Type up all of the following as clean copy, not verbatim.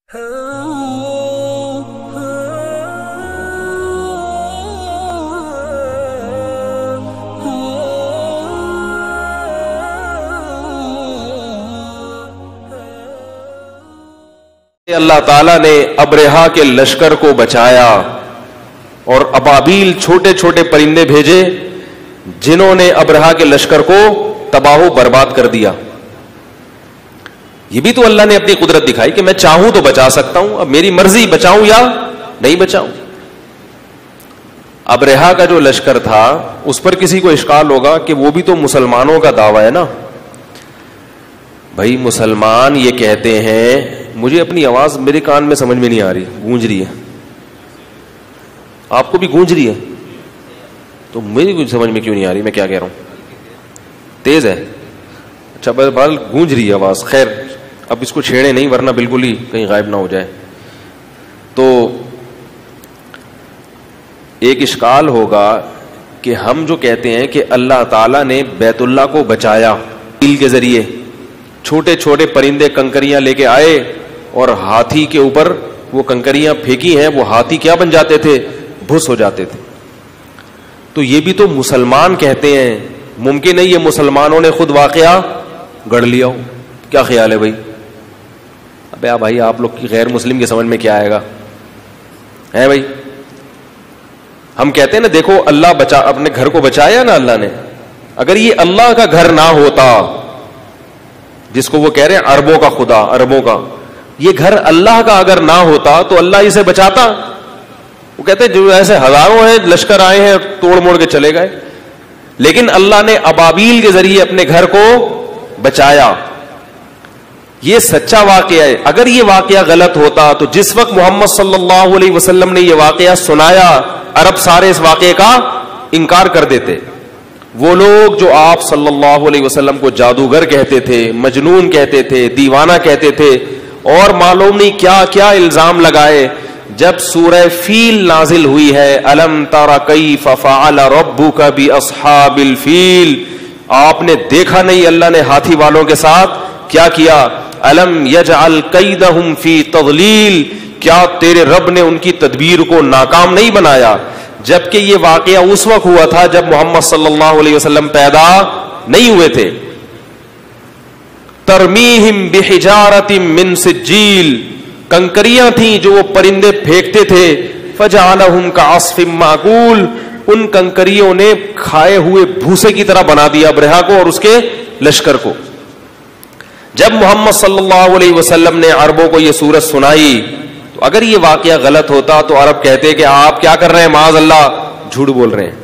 اللہ تعالیٰ نے ابرہا کے لشکر کو بچایا اور ابابیل چھوٹے چھوٹے پرندے بھیجے جنہوں نے ابرہا کے لشکر کو تباہ و برباد کر دیا. یہ بھی تو اللہ نے اپنی قدرت دکھائی کہ میں چاہوں تو بچا سکتا ہوں, اب میری مرضی بچاؤں یا نہیں بچاؤں. ابرہا کا جو لشکر تھا اس پر کسی کو اشکال ہوگا کہ وہ بھی تو مسلمانوں کا دعویٰ ہے نا. بھائی مسلمان یہ کہتے ہیں, مجھے اپنی آواز میرے کان میں سمجھ میں نہیں آ رہی, گونج رہی ہے, آپ کو بھی گونج رہی ہے, تو میری کچھ سمجھ میں کیوں نہیں آ رہی میں کیا کہہ رہا ہوں؟ تیز ہے, اچھا بال گونج رہی ہے آواز. خیر اب اس کو چھیڑے نہیں ورنہ بالکل ہی کہیں غائب نہ ہو جائے. تو ایک اشکال ہوگا کہ ہم جو کہتے ہیں کہ اللہ تعالیٰ نے بیت اللہ کو بچایا تیل کے ذریعے, چھوٹے چھوٹے پرندے کنکریاں لے کے آئے اور ہاتھی کے اوپر وہ کنکریاں پھینکی ہیں, وہ ہاتھی کیا بن جاتے تھے؟ بھس ہو جاتے تھے. تو یہ بھی تو مسلمان کہتے ہیں, ممکن ہے یہ مسلمانوں نے خود واقعہ گڑھ لیا ہو. کیا خیال ہے بھائی؟ ابے بھائی آپ لوگ کی غیر مسلم کی سمجھ میں کیا آئے گا ہے بھائی؟ ہم کہتے ہیں نا دیکھو اللہ بچا, اپنے گھر کو بچایا نا اللہ نے. اگر یہ اللہ کا گھر نہ ہوتا, جس کو وہ کہہ رہے ہیں اربوں کا خدا, اربوں کا, یہ گھر اللہ کا اگر نہ ہوتا تو اللہ اسے بچاتا؟ وہ کہتے ہیں جو ایسے ہزاروں ہیں لشکر آئے ہیں توڑ موڑ کے چلے گئے, لیکن اللہ نے ابابیل کے ذریعے اپنے گھر کو بچایا. یہ سچا واقعہ ہے. اگر یہ واقعہ غلط ہوتا تو جس وقت محمد صلی اللہ علیہ وسلم نے یہ واقعہ سنایا, عرب سارے اس واقعے کا انکار کر دیتے. وہ لوگ جو آپ صلی اللہ علیہ وسلم کو جادوگر کہتے تھے, مجنون کہتے تھے, دیوانہ کہتے تھے, اور معلوم نہیں کیا کیا الزام لگائے, جب سورہ فیل نازل ہوئی ہے, الم تر کیف فعل ربک باصحاب الفیل, آپ نے دیکھا نہیں اللہ نے ہاتھی والوں کے ساتھ کیا کیا؟ الم یجعل کیدہم فی تضلیل, کیا تیرے رب نے ان کی تدبیر کو ناکام نہیں بنایا؟ جبکہ یہ واقعہ اس وقت ہوا تھا جب محمد صلی اللہ علیہ وسلم پیدا نہیں ہوئے تھے. ترمیہم بحجارۃ من سجیل, کنکریاں تھیں جو وہ پرندے پھینکتے تھے, فجعلہم کعصف مأکول, ان کنکریوں نے کھائے ہوئے بھوسے کی طرح بنا دیا ابرہا کو اور اس کے لشکر کو. جب محمد صلی اللہ علیہ وسلم نے عربوں کو یہ سورت سنائی, تو اگر یہ واقعہ غلط ہوتا تو عرب کہتے کہ آپ کیا کر رہے ہیں, معاذ اللہ جھوٹ بول رہے ہیں,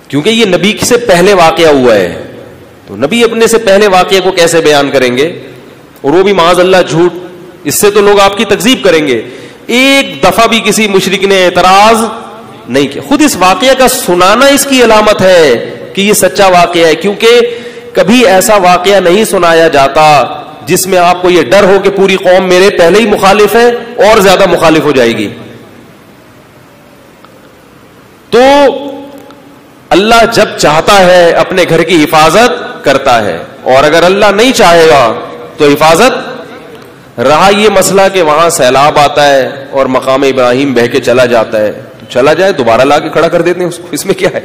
کیونکہ یہ نبی سے پہلے واقعہ ہوا ہے. تو نبی اپنے سے پہلے واقعے کو کیسے بیان کریں گے, اور وہ بھی معاذ اللہ جھوٹ؟ اس سے تو لوگ آپ کی تکذیب کریں گے. ایک دفعہ بھی کسی مشرک نے اعتراض نہیں کیا. خود اس واقعہ کا سنانا اس کی علامت ہے کہ یہ سچا واقعہ ہے, کیونکہ کبھی ایسا واقعہ نہیں سنایا جاتا جس میں آپ کو یہ ڈر ہو کہ پوری قوم میرے پہلے ہی مخالف ہے اور زیادہ مخالف ہو جائے گی. تو اللہ جب چاہتا ہے اپنے گھر کی حفاظت کرتا ہے, اور اگر اللہ نہیں چاہے گا تو حفاظت رہا یہ مسئلہ کہ وہاں سیلاب آتا ہے اور مقام ابراہیم بہہ کے چلا جاتا ہے, تو چلا جائے, دوبارہ لا کے کھڑا کر دیتے ہیں اس کو, اس میں کیا ہے؟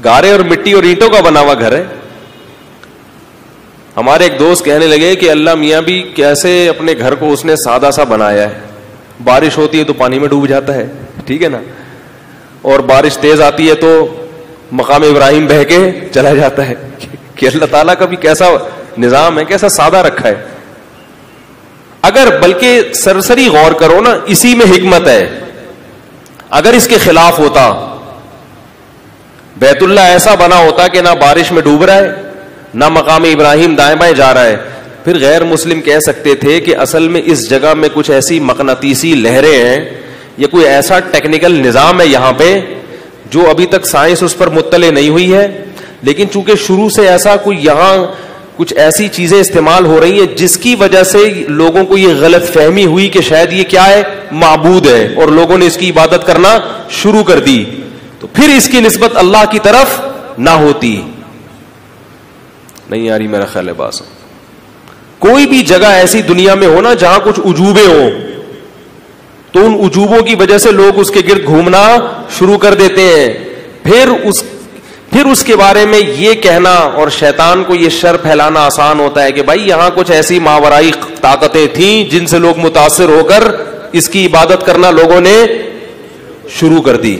گارے اور مٹی اور اینٹوں کا بنا ہوا گھر ہے. ہمارے ایک دوست کہنے لگے کہ اللہ میاں بھی کیسے اپنے گھر کو اس نے سادہ سا بنایا ہے, بارش ہوتی ہے تو پانی میں ڈوب جاتا ہے, ٹھیک ہے نا, اور بارش تیز آتی ہے تو مقام ابراہیم بہہ کے چلا جاتا ہے. کہ اللہ تعالیٰ کا بھی کیسا نظام ہے, کیسا سادہ رکھا ہے. اگر بلکہ سرسری غور کرو نا, اسی میں حکمت ہے. اگر اس کے خلاف ہوتا, بیت اللہ ایسا بنا ہوتا کہ نہ بارش میں ڈوب رہا ہے نہ مقام ابراہیم دائیں بائیں جا رہا ہے, پھر غیر مسلم کہہ سکتے تھے کہ اصل میں اس جگہ میں کچھ ایسی مقناطیسی لہریں ہیں یا کوئی ایسا ٹیکنیکل نظام ہے یہاں پہ جو ابھی تک سائنس اس پر مطلع نہیں ہوئی ہے, لیکن چونکہ شروع سے ایسا کوئی یہاں کچھ ایسی چیزیں استعمال ہو رہی ہیں جس کی وجہ سے لوگوں کو یہ غلط فہمی ہوئی کہ شاید یہ کیا ہے, معبود ہے, اور لوگوں نے اس کی عبادت کرنا شروع کر دی, تو پھر اس کی نسبت اللہ کی طرف نہ ہوتی. نہیں آ رہی میرا خیال ہے بات, کوئی بھی جگہ ایسی دنیا میں ہو نا جہاں کچھ عجوبے ہوں, تو ان عجوبوں کی وجہ سے لوگ اس کے گرد گھومنا شروع کر دیتے ہیں. پھر اس کے بارے میں یہ کہنا, اور شیطان کو یہ شر پھیلانا آسان ہوتا ہے کہ بھائی یہاں کچھ ایسی ماورائی طاقتیں تھیں جن سے لوگ متاثر ہو کر اس کی عبادت کرنا لوگوں نے شروع کر دی.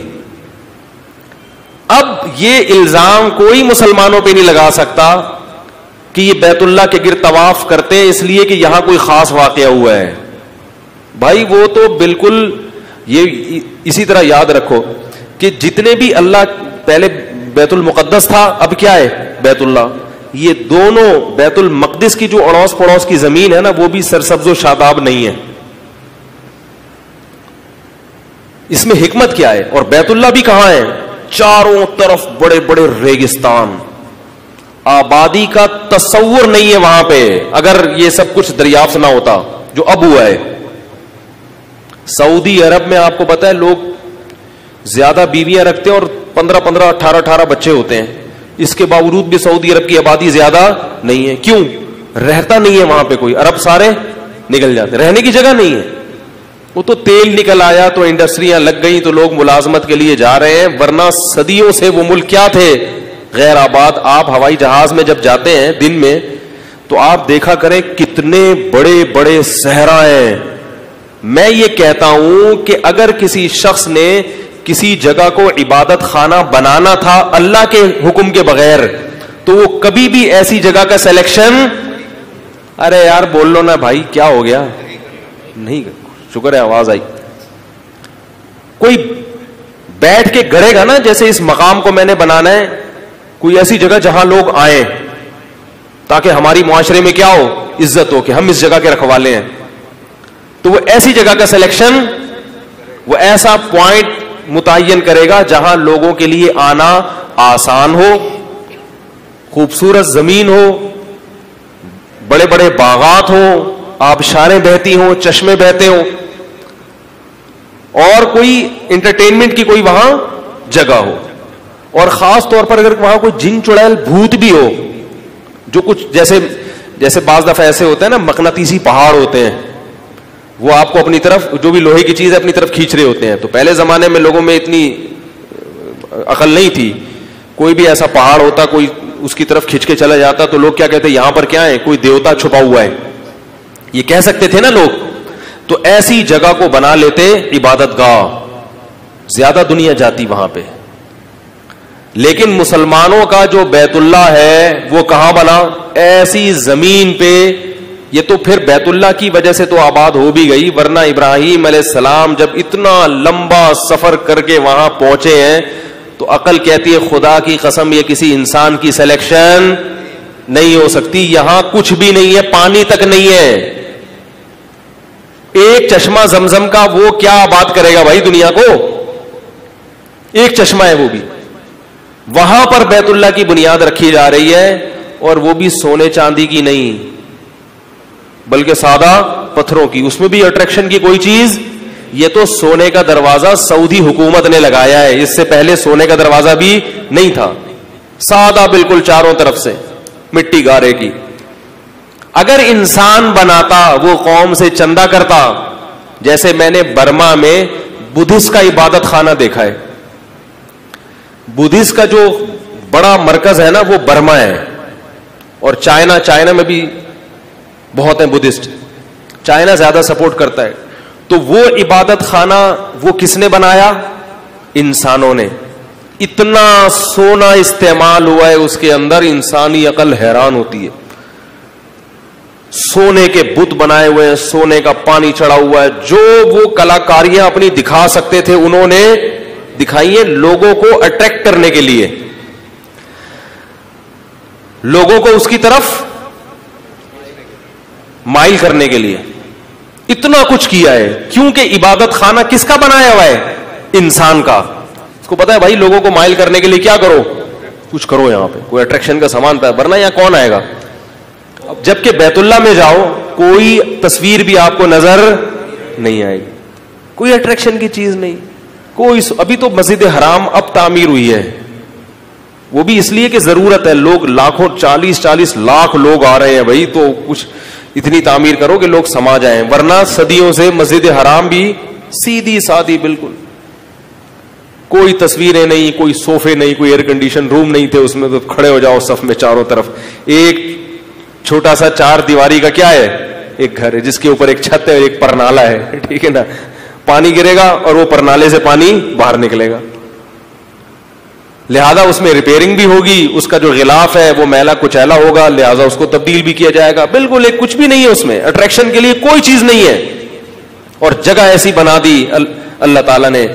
اب یہ الزام کوئی مسلمانوں پہ نہیں لگا سکتا کہ یہ بیت اللہ کے گرد طواف کرتے ہیں اس لیے کہ یہاں کوئی خاص واقعہ ہوا ہے. بھائی وہ تو بالکل, یہ اسی طرح یاد رکھو کہ جتنے بھی اللہ, پہلے بیت المقدس تھا, اب کیا ہے بیت اللہ, یہ دونوں بیت المقدس کی جو اڑوس پڑوس کی زمین ہے نا وہ بھی سرسبز و شاداب نہیں ہے. اس میں حکمت کیا ہے؟ اور بیت اللہ بھی کہاں ہے؟ چاروں طرف بڑے بڑے ریگستان, آبادی کا تصور نہیں ہے وہاں پہ, اگر یہ سب کچھ دریافت نہ ہوتا جو اب ہوا ہے. سعودی عرب میں آپ کو پتا ہے لوگ زیادہ بیویاں رکھتے ہیں اور 15 18 بچے ہوتے ہیں, اس کے باوجود بھی سعودی عرب کی آبادی زیادہ نہیں ہے. کیوں؟ رہتا نہیں ہے وہاں پہ کوئی, عرب سارے نکل جاتے, رہنے کی جگہ نہیں ہے. وہ تو تیل نکل آیا تو انڈسٹریاں لگ گئی تو لوگ ملازمت کے لیے جا رہے ہیں, ورنہ صدیوں سے وہ ملک کیا تھے؟ غیر آباد. آپ ہوائی جہاز میں جب جاتے ہیں دن میں تو آپ دیکھا کریں کتنے بڑے بڑے صحرا ہیں. میں یہ کہتا ہوں کہ اگر کسی شخص نے کسی جگہ کو عبادت خانہ بنانا تھا اللہ کے حکم کے بغیر تو وہ کبھی بھی ایسی جگہ کا سلیکشن, ارے یار بول لو نا بھائی کیا ہو گیا, نہیں, شکر ہے آواز آئی. کوئی بیٹھ کے گڑے گا نا جیسے اس مقام کو میں نے بنانا ہے, کوئی ایسی جگہ جہاں لوگ آئیں تاکہ ہماری معاشرے میں کیا ہو, عزت ہو کہ ہم اس جگہ کے رکھوالے ہیں, تو وہ ایسی جگہ کا سلیکشن, وہ ایسا پوائنٹ متعین کرے گا جہاں لوگوں کے لیے آنا آسان ہو, خوبصورت زمین ہو, بڑے بڑے باغات ہوں, آبشاریں بہتی ہوں, چشمے بہتے ہوں, اور کوئی انٹرٹینمنٹ کی کوئی وہاں جگہ ہو. اور خاص طور پر اگر وہاں کوئی جن چڑیل بھوت بھی ہو, جو کچھ جیسے بعض دفعہ ایسے ہوتے ہیں نا مقناطیسی پہاڑ ہوتے ہیں, وہ آپ کو اپنی طرف, جو بھی لوہے کی چیز ہے اپنی طرف کھینچ رہے ہوتے ہیں. تو پہلے زمانے میں لوگوں میں اتنی عقل نہیں تھی, کوئی بھی ایسا پہاڑ ہوتا کوئی اس کی طرف کھینچ کے چلا جاتا تو لوگ کیا کہتے ہیں یہاں پر کیا ہے, کوئی دیوتا چھپا ہوا ہے, یہ کہہ سکتے تھے نا لوگ. تو ایسی جگہ کو بنا لیتے عبادت گاہ, زیادہ دنیا جاتی وہاں پہ. لیکن مسلمانوں کا جو بیت اللہ ہے وہ کہاں بنا؟ ایسی زمین پہ. یہ تو پھر بیت اللہ کی وجہ سے تو آباد ہو بھی گئی, ورنہ ابراہیم علیہ السلام جب اتنا لمبا سفر کر کے وہاں پہنچے ہیں تو عقل کہتی ہے خدا کی قسم یہ کسی انسان کی سلیکشن نہیں ہو سکتی. یہاں کچھ بھی نہیں ہے, پانی تک نہیں ہے. ایک چشمہ زمزم کا وہ کیا آباد کرے گا بھائی دنیا کو؟ ایک چشمہ ہے وہ بھی. وہاں پر بیت اللہ کی بنیاد رکھی جا رہی ہے, اور وہ بھی سونے چاندی کی نہیں بلکہ سادہ پتھروں کی. اس میں بھی اٹریکشن کی کوئی چیز, یہ تو سونے کا دروازہ سعودی حکومت نے لگایا ہے, اس سے پہلے سونے کا دروازہ بھی نہیں تھا, سادہ بالکل چاروں طرف سے مٹی گارے کی. اگر انسان بناتا, وہ قوم سے چندہ کرتا, جیسے میں نے برما میں بدھسٹ کا عبادت خانہ دیکھا ہے. بدھسٹ کا جو بڑا مرکز ہے نا وہ برما ہے, اور چائنا میں بھی بہت ہیں بدھسٹ, چائنا زیادہ سپورٹ کرتا ہے. تو وہ عبادت خانہ وہ کس نے بنایا؟ انسانوں نے. اتنا سونا استعمال ہوا ہے اس کے اندر, انسانی عقل حیران ہوتی ہے. سونے کے بت بنائے ہوئے ہیں, سونے کا پانی چڑھا ہوا ہے. جو وہ کلاکاریاں اپنی دکھا سکتے تھے انہوں نے دکھائی ہیں لوگوں کو اٹریکٹ کرنے کے لیے, لوگوں کو اس کی طرف مائل کرنے کے لیے. اتنا کچھ کیا ہے, کیونکہ عبادت خانہ کس کا بنایا ہوا ہے؟ انسان کا. اس کو پتا ہے بھائی لوگوں کو مائل کرنے کے لیے کیا کرو, کچھ کرو, یہاں پہ کوئی اٹریکشن کا سامان تھا, ورنہ یہاں کون آئے گا. جبکہ بیت اللہ میں جاؤ کوئی تصویر بھی آپ کو نظر نہیں آئے گی, کوئی اٹریکشن کی چیز نہیں, کوئی. ابھی تو مسجد حرام اب تعمیر ہوئی ہے, وہ بھی اس لیے کہ ضرورت ہے, لوگ لاکھوں 40 لاکھ لوگ آ رہے ہیں بھائی, تو کچھ اتنی تعمیر کرو کہ لوگ سما جائیں، ورنہ صدیوں سے مسجد حرام بھی سیدھی سادی بالکل، کوئی تصویریں نہیں، کوئی صوفے نہیں، کوئی ایئر کنڈیشن روم نہیں تھے اس میں، تو کھڑے ہو جاؤ صف میں چاروں طرف، ایک چھوٹا سا 4 دیواری کا کیا ہے، ایک گھر ہے جس کے اوپر ایک چھت ہے اور ایک پرنالا ہے، ٹھیک ہے نا، پانی گرے گا اور وہ پرنالے سے پانی باہر نکلے گا، لہذا اس میں ریپیئرنگ بھی ہوگی، اس کا جو غلاف ہے وہ میلا کچیلا ہوگا، لہذا اس کو تبدیل بھی کیا جائے گا، بالکل ایک کچھ بھی نہیں ہے اس میں، اٹریکشن کے لیے کوئی چیز نہیں ہے، اور جگہ ایسی بنا دی اللہ تعالیٰ نے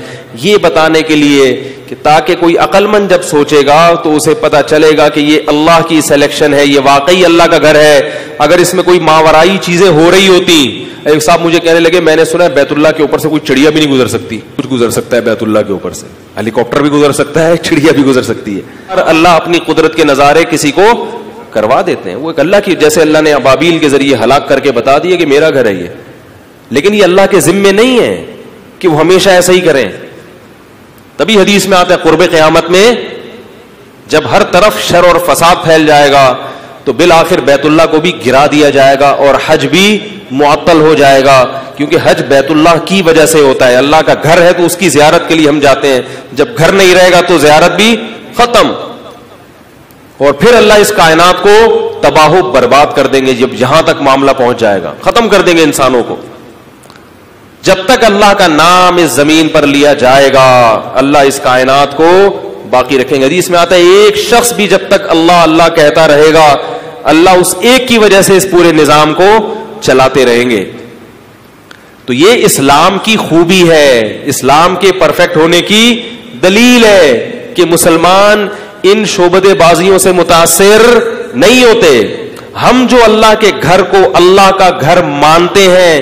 یہ بتانے کے لیے کہ تاکہ کوئی عقل مند جب سوچے گا تو اسے پتا چلے گا کہ یہ اللہ کی سلیکشن ہے، یہ واقعی اللہ کا گھر ہے۔ اگر اس میں کوئی ماورائی چیزیں ہو رہی ہوتی، ایک صاحب مجھے کہنے لگے میں نے سنا ہے بیت اللہ کے اوپر سے کوئی چڑیا بھی نہیں گزر سکتی، کچھ گزر سکتا ہے بیت اللہ کے اوپر سے، ہیلی کاپٹر بھی گزر سکتا ہے، چڑیا بھی گزر سکتی ہے، اور اللہ اپنی قدرت کے نظارے کسی کو کروا دیتے ہیں، وہ ایک اللہ کی، جیسے اللہ نے ابابیل کے ذریعے ہلاک کر کے بتا دیا کہ میرا گھر ہے یہ، لیکن یہ اللہ کے ذمے نہیں ہے کہ وہ ہمیشہ ایسا ہی کریں۔ تبھی حدیث میں آتا ہے قرب قیامت میں جب ہر طرف شر اور فساد پھیل جائے گا تو بالآخر بیت اللہ کو بھی گرا دیا جائے گا اور حج بھی معطل ہو جائے گا، کیونکہ حج بیت اللہ کی وجہ سے ہوتا ہے، اللہ کا گھر ہے تو اس کی زیارت کے لیے ہم جاتے ہیں، جب گھر نہیں رہے گا تو زیارت بھی ختم، اور پھر اللہ اس کائنات کو تباہ و برباد کر دیں گے، جب یہاں تک معاملہ پہنچ جائے گا ختم کر دیں گے انسانوں کو۔ جب تک اللہ کا نام اس زمین پر لیا جائے گا اللہ اس کائنات کو باقی رکھیں گے۔ حدیث میں آتا ہے ایک شخص بھی جب تک اللہ اللہ کہتا رہے گا اللہ اس ایک کی وجہ سے اس پورے نظام کو چلاتے رہیں گے۔ تو یہ اسلام کی خوبی ہے، اسلام کے پرفیکٹ ہونے کی دلیل ہے کہ مسلمان ان شعبدے بازیوں سے متاثر نہیں ہوتے۔ ہم جو اللہ کے گھر کو اللہ کا گھر مانتے ہیں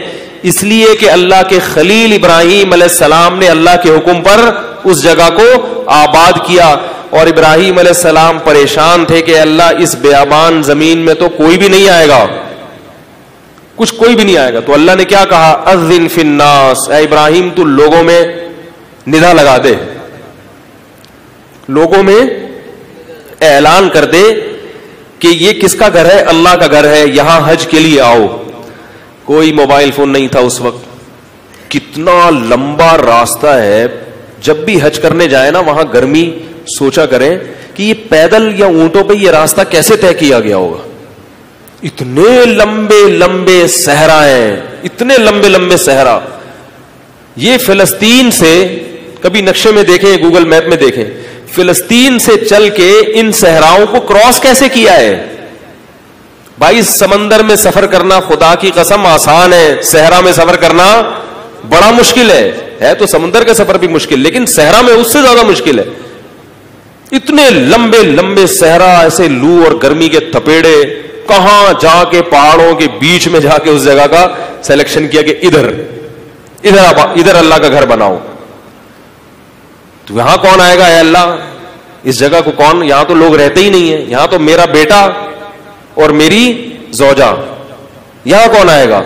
اس لیے کہ اللہ کے خلیل ابراہیم علیہ السلام نے اللہ کے حکم پر اس جگہ کو آباد کیا، اور ابراہیم علیہ السلام پریشان تھے کہ اللہ اس بیابان زمین میں تو کوئی بھی نہیں آئے گا، کچھ کوئی بھی نہیں آئے گا، تو اللہ نے کیا کہا، اذن فی الناس، اے ابراہیم تو لوگوں میں ندا لگا دے، لوگوں میں اعلان کر دے کہ یہ کس کا گھر ہے، اللہ کا گھر ہے، یہاں حج کے لیے آؤ۔ کوئی موبائل فون نہیں تھا اس وقت، کتنا لمبا راستہ ہے، جب بھی حج کرنے جائیں نا وہاں گرمی سوچا کریں کہ یہ پیدل یا اونٹوں پہ یہ راستہ کیسے طے کیا گیا ہوگا، اتنے لمبے لمبے صحرا ہیں، اتنے لمبے لمبے صحرا، یہ فلسطین سے کبھی نقشے میں دیکھیں گوگل میپ میں دیکھیں، فلسطین سے چل کے ان صحراؤں کو کراس کیسے کیا ہے بھائی، سمندر میں سفر کرنا خدا کی قسم آسان ہے، صحرا میں سفر کرنا بڑا مشکل ہے تو سمندر کا سفر بھی مشکل، لیکن صحرا میں اس سے زیادہ مشکل ہے، اتنے لمبے لمبے صحرا، ایسے لو اور گرمی کے تپیڑے، کہاں جا کے پہاڑوں کے بیچ میں جا کے اس جگہ کا سلیکشن کیا کہ ادھر اللہ کا گھر بناؤ، تو یہاں کون آئے گا اے اللہ، اس جگہ کو کون، یہاں تو لوگ رہتے ہی نہیں ہیں، یہاں تو میرا بیٹا اور میری زوجہ، یہاں کون آئے گا،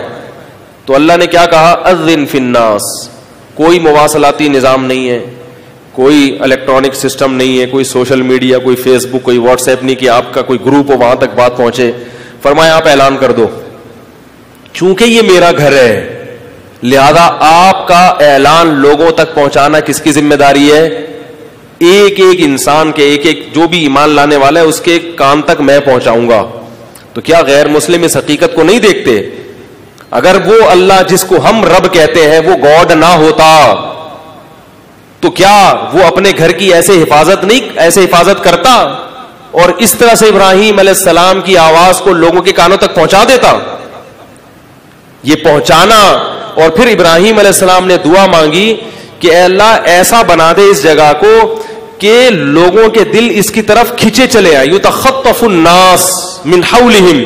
تو اللہ نے کیا کہا، اذن فی الناس، کوئی مواصلاتی نظام نہیں ہے، کوئی الیکٹرانک سسٹم نہیں ہے، کوئی سوشل میڈیا، کوئی فیس بک، کوئی واٹس ایپ نہیں کہ آپ کا کوئی گروپ ہو وہاں تک بات پہنچے، فرمایا آپ اعلان کر دو، چونکہ یہ میرا گھر ہے لہذا آپ کا اعلان لوگوں تک پہنچانا کس کی ذمہ داری ہے، ایک ایک انسان کے، ایک ایک جو بھی ایمان لانے والا ہے اس کے کان تک میں پہنچاؤں گا۔ تو کیا غیر مسلم اس حقیقت کو نہیں دیکھتے، اگر وہ اللہ جس کو ہم رب کہتے ہیں وہ گاڈ نہ ہوتا تو کیا وہ اپنے گھر کی ایسے حفاظت کرتا اور اس طرح سے ابراہیم علیہ السلام کی آواز کو لوگوں کے کانوں تک پہنچا دیتا؟ یہ پہنچانا، اور پھر ابراہیم علیہ السلام نے دعا مانگی کہ اے اللہ ایسا بنا دے اس جگہ کو کہ لوگوں کے دل اس کی طرف کھینچے چلے آئے، یتخطف الناس من حولہم،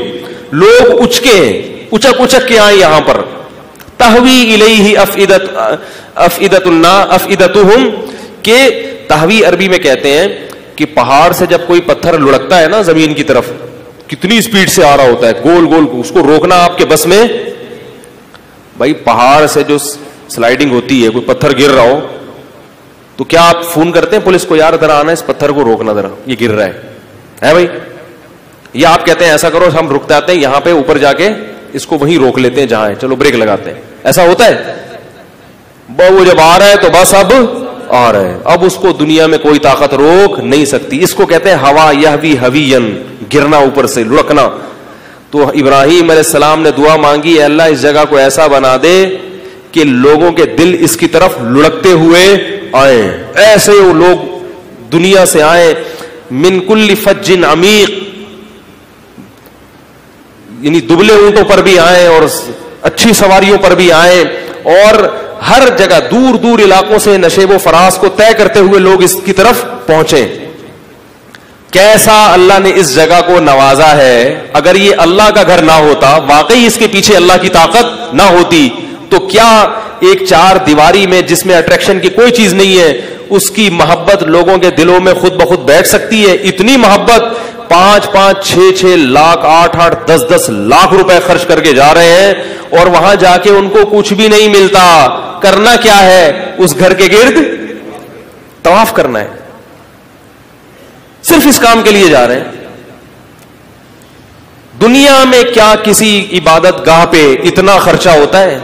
لوگ اچک کے آئیں یہاں پر، تہوی الیہ افئدتہم، کہ تہوی عربی میں کہتے ہیں کہ پہاڑ سے جب کوئی پتھر لڑکتا ہے نا زمین کی طرف، کتنی سپیڈ سے آ رہا ہوتا ہے، گول گول، اس کو روکنا آپ کے بس میں، بھائی پہاڑ سے جو سلائیڈنگ ہوتی ہے، کوئی پتھر گر رہا ہو تو کیا آپ فون کرتے ہیں پولیس کو، یار ادھر آنا ہے، اس پتھر کو روکنا ذرا، یہ گر رہا ہے بھائی، یا آپ کہتے ہیں ایسا کرو ہم رک جاتے ہیں یہاں پہ اوپر جا کے اس کو وہیں روک لیتے ہیں جہاں ہے, چلو بریک لگاتے ہیں. ایسا ہوتا ہے؟ وہ جب آ رہا ہے تو بس اب آ رہا ہے, اب اس کو دنیا میں کوئی طاقت روک نہیں سکتی. اس کو کہتے ہیں ہوا یہوی ہوین, گرنا اوپر سے, لڑکنا. تو ابراہیم علیہ السلام نے دعا مانگی, اے اللہ اس جگہ کو ایسا بنا دے کہ لوگوں کے دل اس کی طرف لڑکتے ہوئے آئیں, ایسے وہ لوگ دنیا سے آئیں. من کل فج عمیق, یعنی دبلے اونٹوں پر بھی آئیں اور اچھی سواریوں پر بھی آئیں, اور ہر جگہ دور دور علاقوں سے نشیب و فراز کو طے کرتے ہوئے لوگ اس کی طرف پہنچے. کیسا اللہ نے اس جگہ کو نوازا ہے. اگر یہ اللہ کا گھر نہ ہوتا, واقعی اس کے پیچھے اللہ کی طاقت نہ ہوتی, تو کیا ایک چار دیواری میں جس میں اٹریکشن کی کوئی چیز نہیں ہے, اس کی محبت لوگوں کے دلوں میں خود بخود بیٹھ سکتی ہے؟ اتنی محبت 5-5, 6-6 لاکھ, 8-8, 10-10 لاکھ روپے خرچ کر کے جا رہے ہیں, اور وہاں جا کے ان کو کچھ بھی نہیں ملتا. کرنا کیا ہے؟ اس گھر کے گرد طواف کرنا ہے, صرف اس کام کے لیے جا رہے ہیں. دنیا میں کیا کسی عبادت گاہ پہ اتنا خرچہ ہوتا ہے؟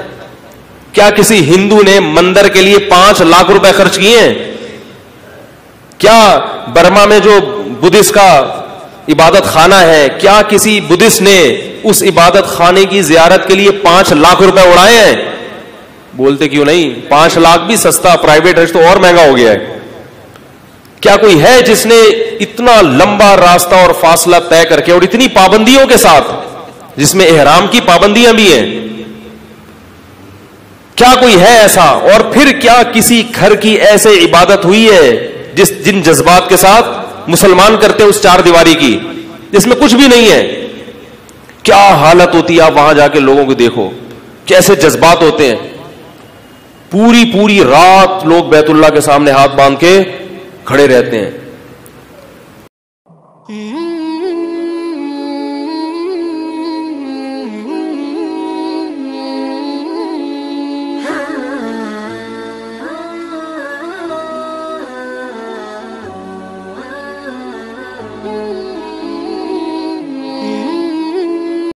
کیا کسی ہندو نے مندر کے لیے 5 لاکھ روپے خرچ کیے ہیں؟ کیا برما میں جو بدھسٹ کا عبادت خانہ ہے, کیا کسی بدھسٹ نے اس عبادت خانے کی زیارت کے لیے 5 لاکھ روپے اڑائے ہیں؟ بولتے کیوں نہیں؟ 5 لاکھ بھی سستا, پرائیویٹ ہے تو اور مہنگا ہو گیا ہے. کیا کوئی ہے جس نے اتنا لمبا راستہ اور فاصلہ طے کر کے, اور اتنی پابندیوں کے ساتھ, جس میں احرام کی پابندیاں بھی ہیں, کیا کوئی ہے ایسا؟ اور پھر کیا کسی گھر کی ایسے عبادت ہوئی ہے جن جذبات کے ساتھ مسلمان کرتے ہیں اس چار دیواری کی, جس میں کچھ بھی نہیں ہے؟ کیا حالت ہوتی ہے, آپ وہاں جا کے لوگوں کو دیکھو کیسے جذبات ہوتے ہیں. پوری رات لوگ بیت اللہ کے سامنے ہاتھ باندھ کے کھڑے رہتے ہیں.